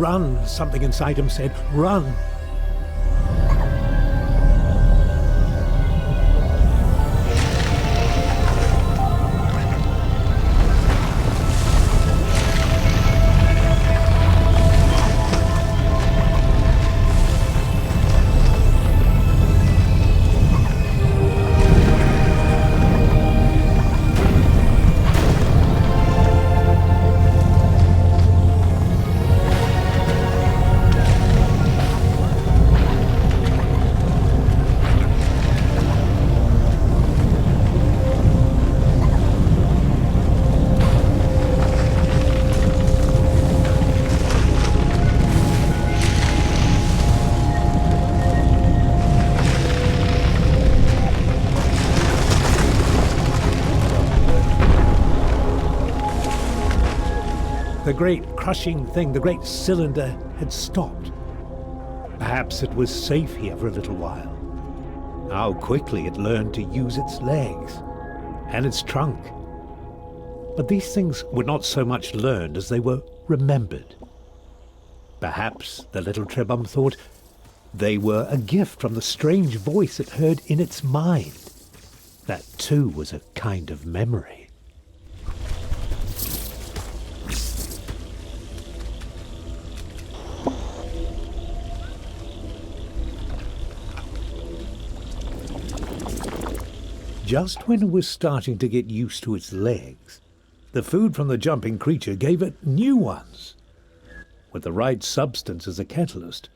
Run, something inside him said, run. The great crushing thing, the great cylinder, had stopped. Perhaps it was safe here for a little while. How quickly it learned to use its legs and its trunk. But these things were not so much learned as they were remembered. Perhaps the little Trebum thought they were a gift from the strange voice it heard in its mind. That too was a kind of memory. Just when it was starting to get used to its legs, the food from the jumping creature gave it new ones. With the right substance as a catalyst,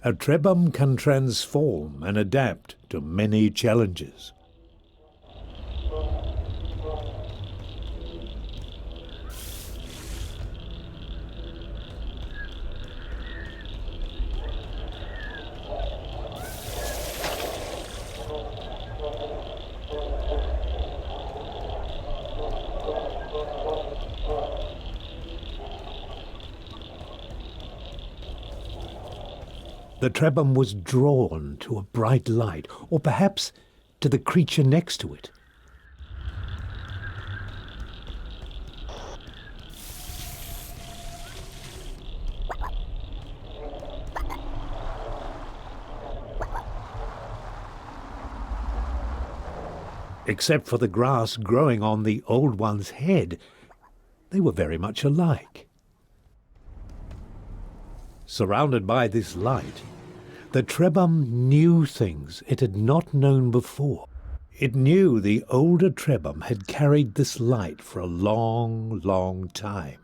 a Trebum can transform and adapt to many challenges. The Trebum was drawn to a bright light, or perhaps to the creature next to it. Except for the grass growing on the old one's head, they were very much alike. Surrounded by this light, the Trebum knew things it had not known before. It knew the older Trebum had carried this light for a long, long time.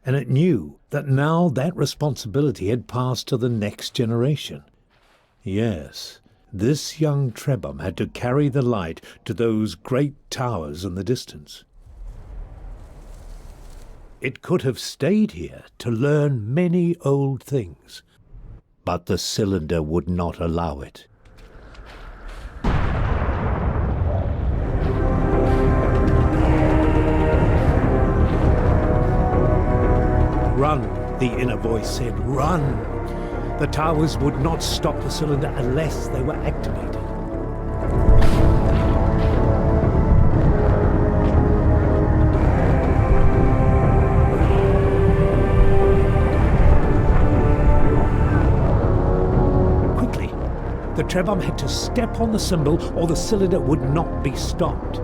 And it knew that now that responsibility had passed to the next generation. Yes, this young Trebum had to carry the light to those great towers in the distance. It could have stayed here to learn many old things, but the cylinder would not allow it. Run, the inner voice said, run! The towers would not stop the cylinder unless they were activated. The Trebum had to step on the symbol or the cylinder would not be stopped.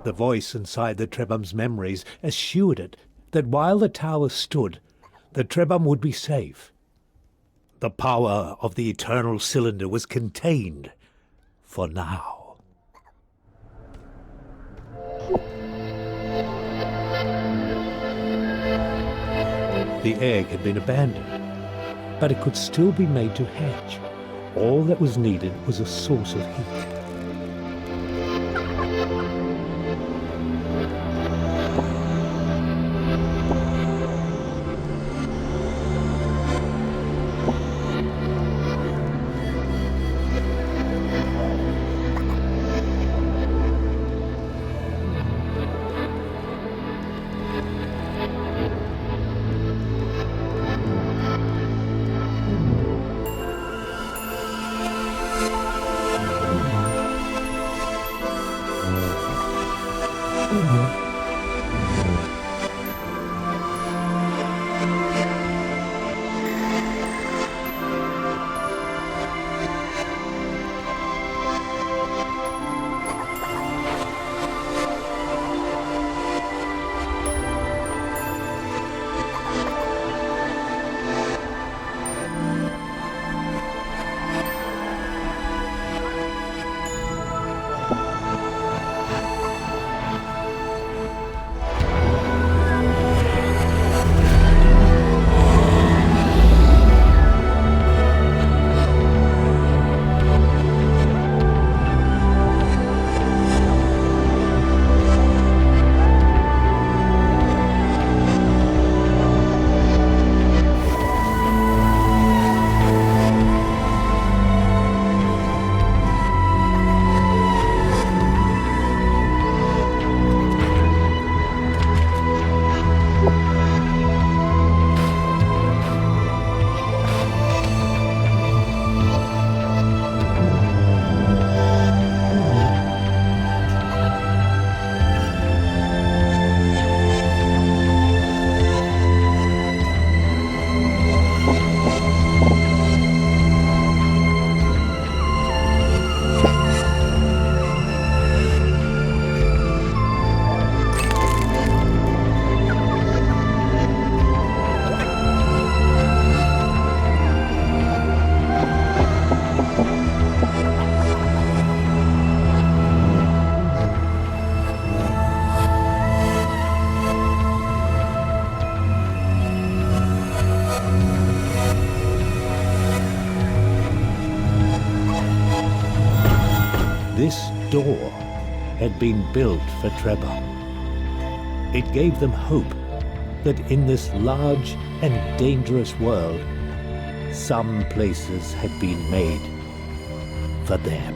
The voice inside the Trebum's memories assured it that while the tower stood, the Trebum would be safe. The power of the Eternal Cylinder was contained for now. The egg had been abandoned, but it could still be made to hatch. All that was needed was a source of heat. This door had been built for Trebhum. It gave them hope that in this large and dangerous world, some places had been made for them.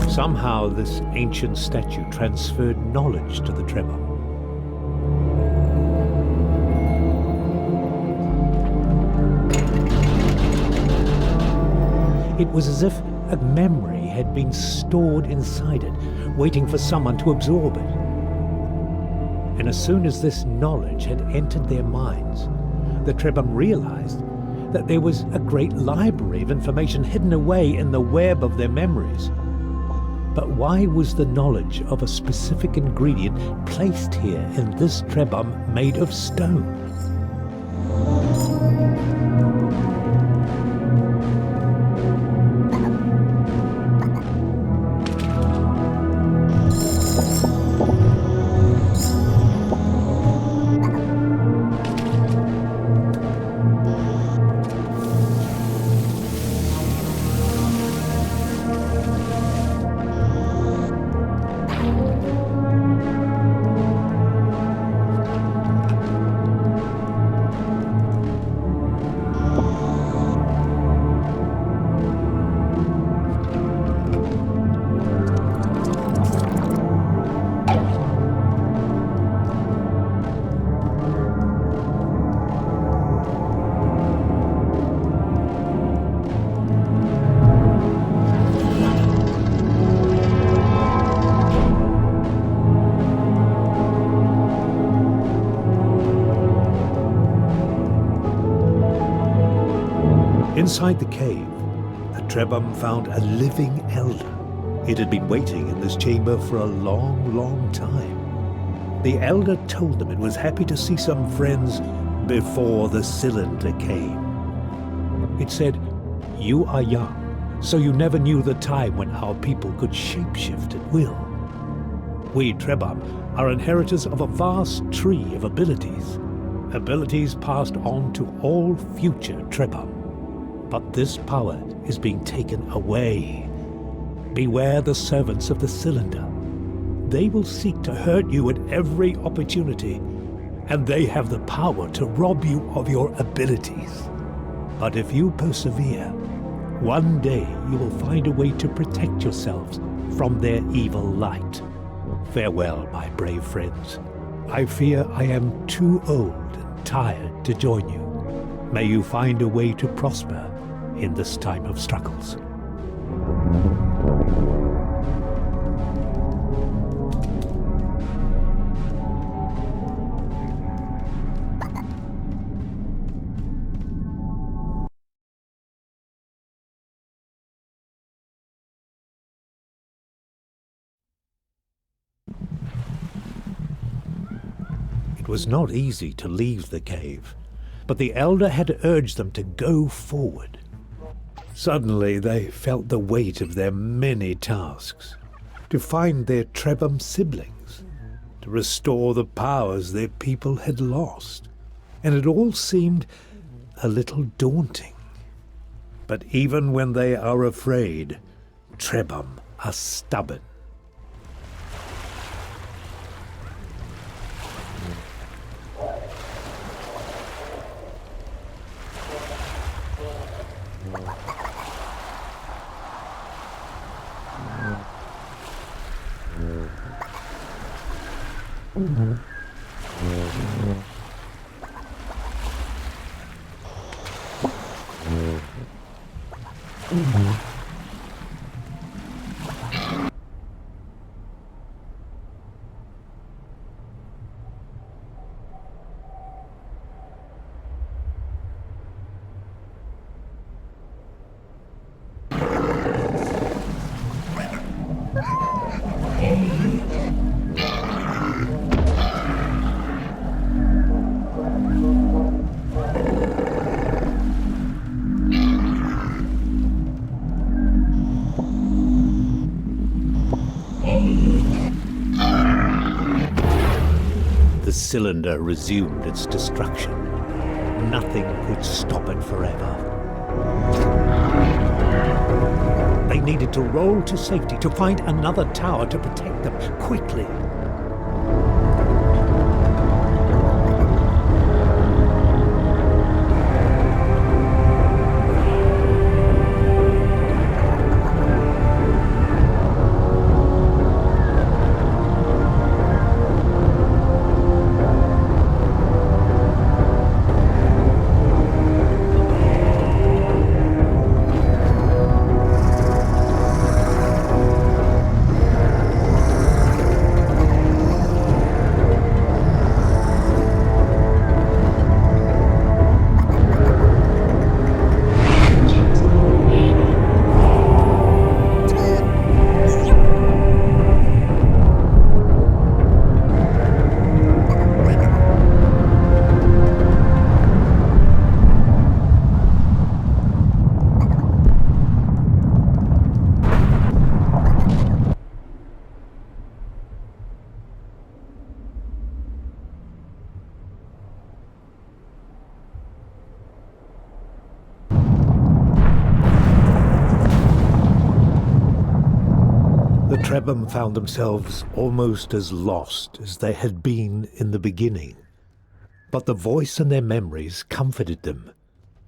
Somehow this ancient statue transferred knowledge to the Trebhum. It was as if a memory had been stored inside it, waiting for someone to absorb it. And as soon as this knowledge had entered their minds, the Trebhum realized that there was a great library of information hidden away in the web of their memories. But why was the knowledge of a specific ingredient placed here in this Trebhum made of stone? Inside the cave, the Trebhum found a living elder. It had been waiting in this chamber for a long, long time. The elder told them it was happy to see some friends before the cylinder came. It said, "You are young, so you never knew the time when our people could shapeshift at will. We Trebhum are inheritors of a vast tree of abilities, abilities passed on to all future Trebhum. But this power is being taken away. Beware the servants of the cylinder. They will seek to hurt you at every opportunity, and they have the power to rob you of your abilities. But if you persevere, one day you will find a way to protect yourselves from their evil light. Farewell, my brave friends. I fear I am too old and tired to join you. May you find a way to prosper in this time of struggles." It was not easy to leave the cave, but the elder had urged them to go forward. Suddenly they felt the weight of their many tasks, to find their Trebhum siblings, to restore the powers their people had lost, and it all seemed a little daunting. But even when they are afraid, Trebhum are stubborn. The cylinder resumed its destruction. Nothing could stop it forever. They needed to roll to safety, to find another tower to protect them quickly. The Trebham found themselves almost as lost as they had been in the beginning. But the voice in their memories comforted them.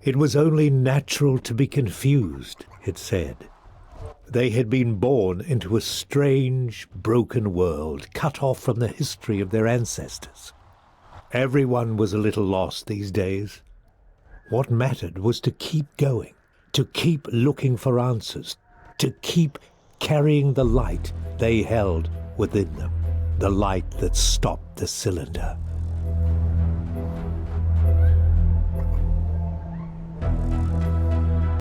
It was only natural to be confused, it said. They had been born into a strange, broken world, cut off from the history of their ancestors. Everyone was a little lost these days. What mattered was to keep going, to keep looking for answers, to keep carrying the light they held within them, the light that stopped the cylinder.